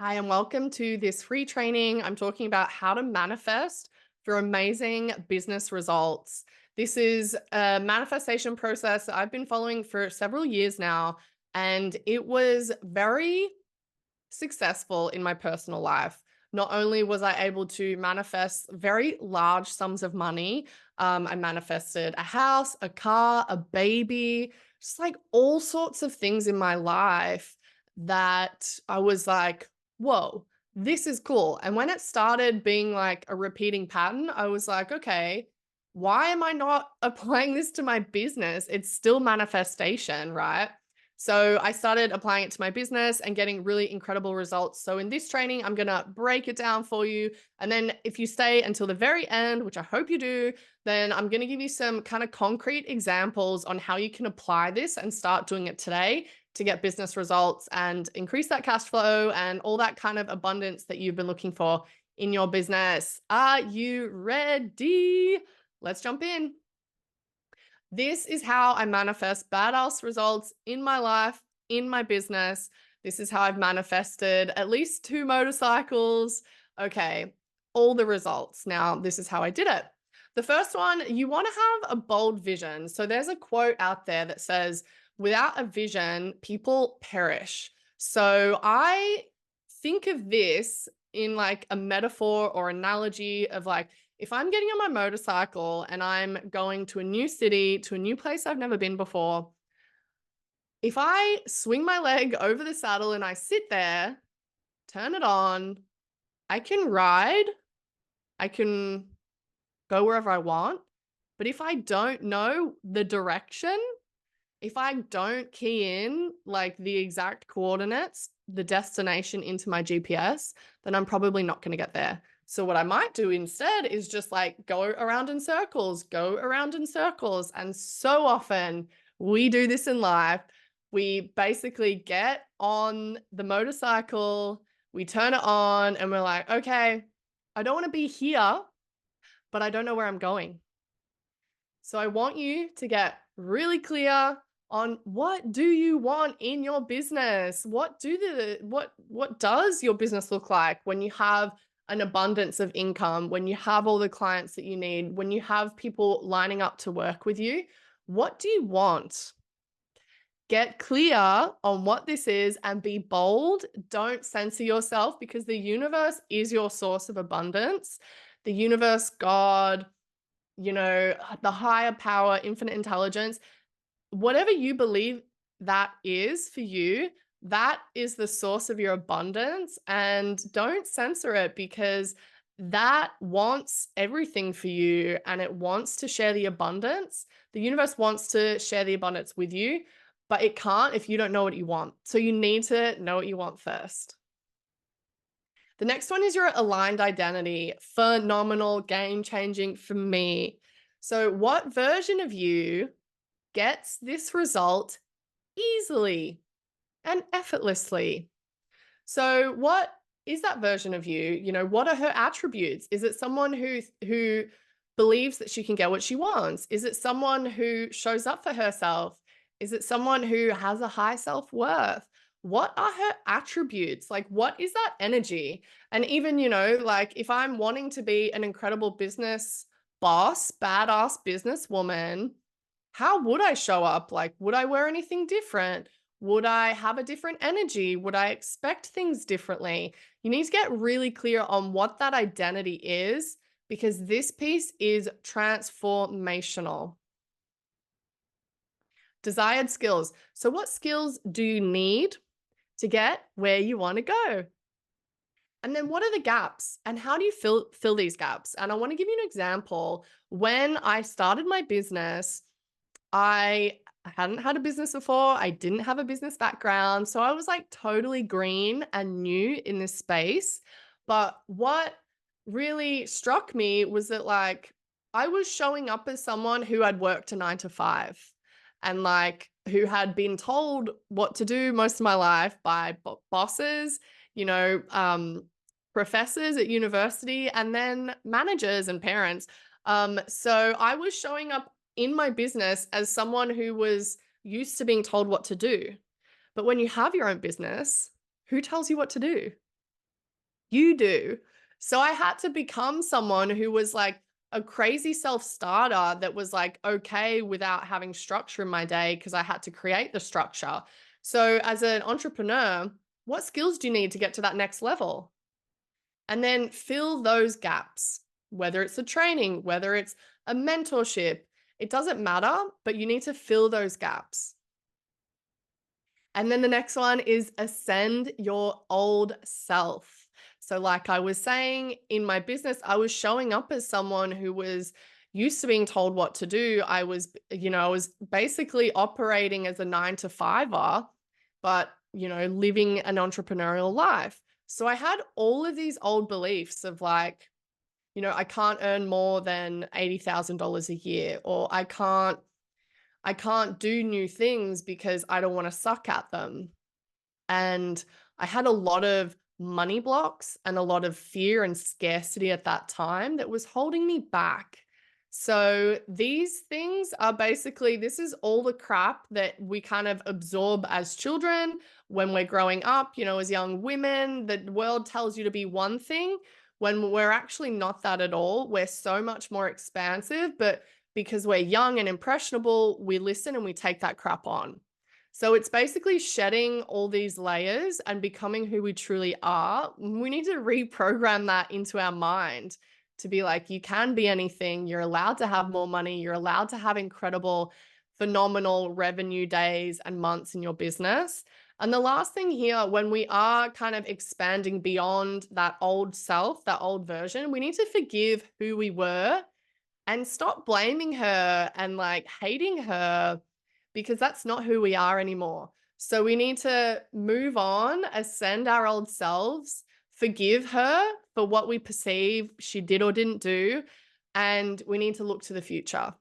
Hi, and welcome to this free training. I'm talking about how to manifest for amazing business results. This is a manifestation process that I've been following for several years now, and it was very successful in my personal life. Not only was I able to manifest very large sums of money, I manifested a house, a car, a baby, just like all sorts of things in my life that I was like, whoa, this is cool. And when it started being like a repeating pattern, I was like, okay, why am I not applying this to my business? It's still manifestation, right? So I started applying it to my business and getting really incredible results. So in this training, I'm going to break it down for you. And then if you stay until the very end, which I hope you do, then I'm going to give you some kind of concrete examples on how you can apply this and start doing it today to get business results and increase that cash flow and all that kind of abundance that you've been looking for in your business. Are you ready? Let's jump in. This is how I manifest badass results in my life, in my business. This is how I've manifested at least 2 motorcycles. Okay, all the results. Now, this is how I did it. The first one, you want to have a bold vision. So there's a quote out there that says, without a vision, people perish. So I think of this in like a metaphor or analogy of like, if I'm getting on my motorcycle and I'm going to a new city, to a new place I've never been before, if I swing my leg over the saddle and I sit there, turn it on, I can ride, I can go wherever I want. But if I don't know the direction, if I don't key in like the exact coordinates, the destination into my GPS, then I'm probably not going to get there. So what I might do instead is just like go around in circles, go around in circles. And so often we do this in life. We basically get on the motorcycle, we turn it on, and we're like, okay, I don't want to be here, but I don't know where I'm going. So I want you to get really clear on what do you want in your business? What does your business look like when you have an abundance of income, when you have all the clients that you need, when you have people lining up to work with you? What do you want? Get clear on what this is and be bold. Don't censor yourself because the universe is your source of abundance. The universe, God, the higher power, infinite intelligence, whatever you believe that is for you, that is the source of your abundance. And don't censor it because that wants everything for you and it wants to share the abundance. The universe wants to share the abundance with you, but it can't if you don't know what you want. So you need to know what you want first. The next one is your aligned identity. Phenomenal, game changing for me. So, what version of you gets this result easily and effortlessly? So, what is that version of you? What are her attributes? Is it someone who believes that she can get what she wants? Is it someone who shows up for herself? Is it someone who has a high self-worth? What are her attributes? Like, what is that energy? And even, like if I'm wanting to be an incredible business boss, badass businesswoman, how would I show up? Like, would I wear anything different? Would I have a different energy? Would I expect things differently? You need to get really clear on what that identity is because this piece is transformational. Desired skills. So, what skills do you need to get where you want to go? And then what are the gaps and how do you fill these gaps? And I want to give you an example. When I started my business, I hadn't had a business before. I didn't have a business background. So I was like totally green and new in this space. But what really struck me was that like I was showing up as someone who had worked a 9 to 5 and like who had been told what to do most of my life by bosses, you know, professors at university, and then managers and parents. So I was showing up in my business as someone who was used to being told what to do. But when you have your own business, who tells you what to do? You do. So I had to become someone who was like a crazy self-starter that was like okay without having structure in my day because I had to create the structure. So as an entrepreneur, what skills do you need to get to that next level? And then fill those gaps, whether it's a training, whether it's a mentorship, it doesn't matter, but you need to fill those gaps. And then the next one is ascend your old self. So, like I was saying, in my business, I was showing up as someone who was used to being told what to do. I was basically operating as a 9 to 5er, but, living an entrepreneurial life. So I had all of these old beliefs of like, I can't earn more than $80,000 a year, or I can't do new things because I don't want to suck at them. And I had a lot of money blocks and a lot of fear and scarcity at that time that was holding me back. So these things are basically, this is all the crap that we kind of absorb as children when we're growing up, as young women. The world tells you to be one thing when we're actually not that at all. We're so much more expansive, but because we're young and impressionable, we listen and we take that crap on. So it's basically shedding all these layers and becoming who we truly are. We need to reprogram that into our mind to be like, you can be anything. You're allowed to have more money. You're allowed to have incredible, phenomenal revenue days and months in your business. And the last thing here, when we are kind of expanding beyond that old self, that old version, we need to forgive who we were and stop blaming her and like hating her because that's not who we are anymore. So we need to move on, ascend our old selves, forgive her for what we perceive she did or didn't do, and we need to look to the future.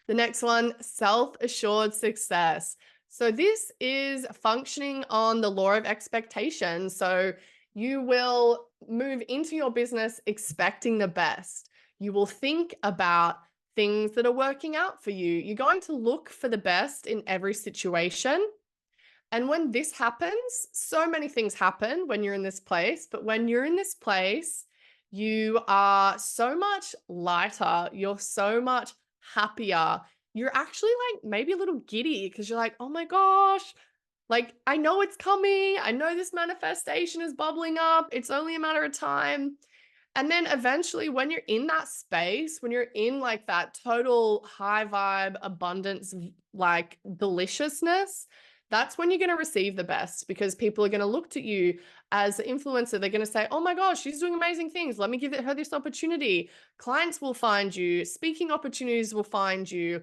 The next one, self-assured success. So this is functioning on the law of expectation. So you will move into your business expecting the best. You will think about things that are working out for you. You're going to look for the best in every situation. And when this happens, so many things happen when you're in this place, but when you're in this place, you are so much lighter. You're so much happier. You're actually like maybe a little giddy because you're like, oh my gosh, like I know it's coming. I know this manifestation is bubbling up. It's only a matter of time. And then eventually, when you're in that space, when you're in like that total high vibe, abundance, like deliciousness, that's when you're going to receive the best because people are going to look at you as an influencer. They're going to say, oh my gosh, she's doing amazing things. Let me give her this opportunity. Clients will find you, speaking opportunities will find you.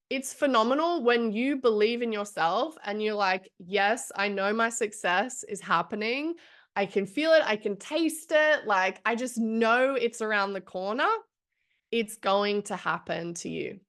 It's phenomenal when you believe in yourself and you're like, yes, I know my success is happening. I can feel it. I can taste it. Like, I just know it's around the corner. It's going to happen to you.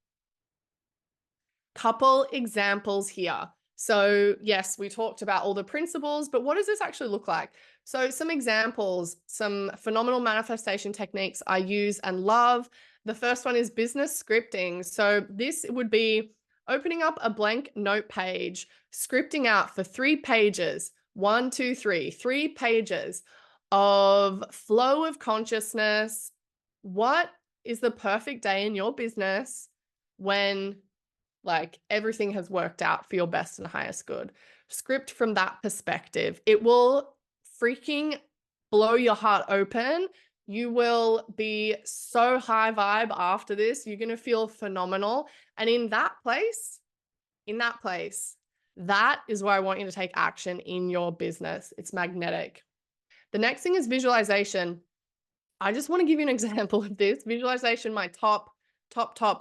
Couple examples here. So yes, we talked about all the principles, but what does this actually look like? So some examples, some phenomenal manifestation techniques I use and love. The first one is business scripting. So this would be opening up a blank note page, scripting out for 3 pages, 3 pages of flow of consciousness. What is the perfect day in your business when like everything has worked out for your best and highest good? Script from that perspective. It will freaking blow your heart open. You will be so high vibe after this. You're going to feel phenomenal. And in that place, that is where I want you to take action in your business. It's magnetic. The next thing is visualization. I just want to give you an example of this. Visualization, my top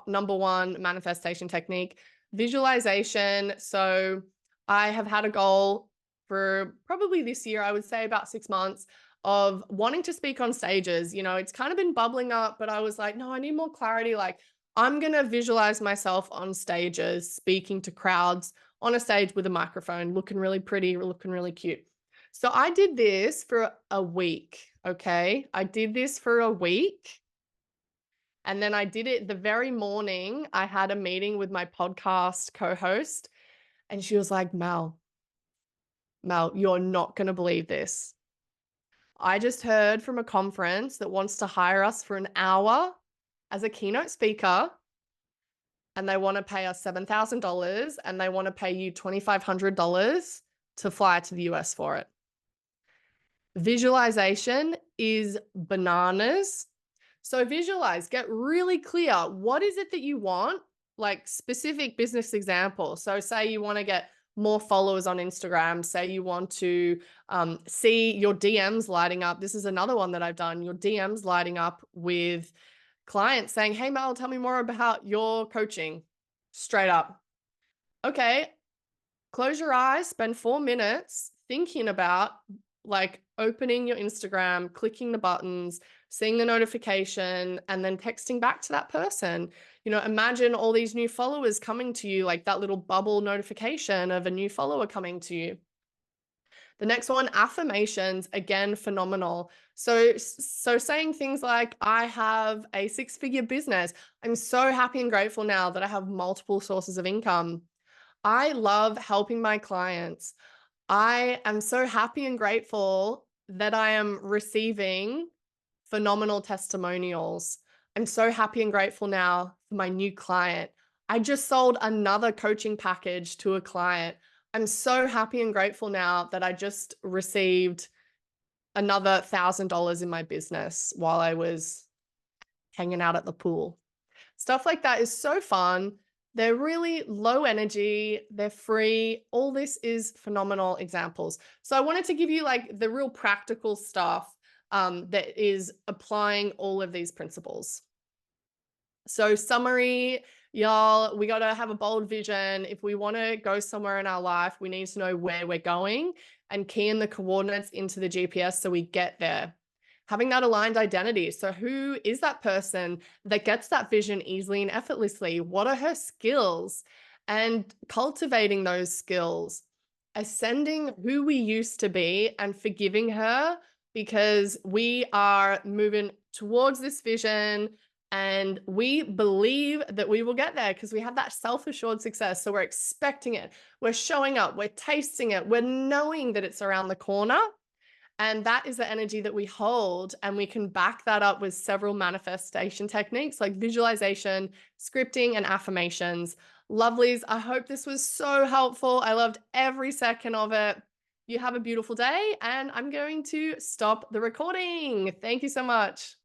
number one manifestation technique. Visualization. So I have had a goal for probably this year, I would say about 6 months, of wanting to speak on stages. It's kind of been bubbling up, but I was like, no, I need more clarity. Like, I'm going to visualize myself on stages, speaking to crowds on a stage with a microphone, looking really pretty, looking really cute. So I did this for a week. Okay. I did this for a week. And then I did it the very morning. I had a meeting with my podcast co-host, and she was like, Mel, Mel, you're not going to believe this. I just heard from a conference that wants to hire us for an hour as a keynote speaker, and they want to pay us $7,000 and they want to pay you $2,500 to fly to the US for it. Visualization is bananas. So visualize, get really clear. What is it that you want? Like specific business example. So say you want to get more followers on Instagram. Say you want to see your DMs lighting up. This is another one that I've done. Your DMs lighting up with clients saying, hey, Mel, tell me more about your coaching. Straight up. Okay, close your eyes, spend 4 minutes thinking about like opening your Instagram, clicking the buttons, seeing the notification, and then texting back to that person. You know, imagine all these new followers coming to you, like that little bubble notification of a new follower coming to you. The next one, affirmations, again, phenomenal. So saying things like, I have a 6-figure business. I'm so happy and grateful now that I have multiple sources of income. I love helping my clients. I am so happy and grateful that I am receiving phenomenal testimonials. I'm so happy and grateful now for my new client. I just sold another coaching package to a client. I'm so happy and grateful now that I just received another $1,000 in my business while I was hanging out at the pool. Stuff like that is so fun. They're really low energy. They're free. All this is phenomenal examples. So I wanted to give you like the real practical stuff that is applying all of these principles. So summary, y'all, we got to have a bold vision. If we want to go somewhere in our life, we need to know where we're going and key in the coordinates into the GPS so we get there. Having that aligned identity. So who is that person that gets that vision easily and effortlessly? What are her skills? And cultivating those skills, ascending who we used to be and forgiving her because we are moving towards this vision and we believe that we will get there because we have that self-assured success. So we're expecting it. We're showing up. We're tasting it. We're knowing that it's around the corner. And that is the energy that we hold. And we can back that up with several manifestation techniques like visualization, scripting, and affirmations. Lovelies, I hope this was so helpful. I loved every second of it. You have a beautiful day, and I'm going to stop the recording. Thank you so much.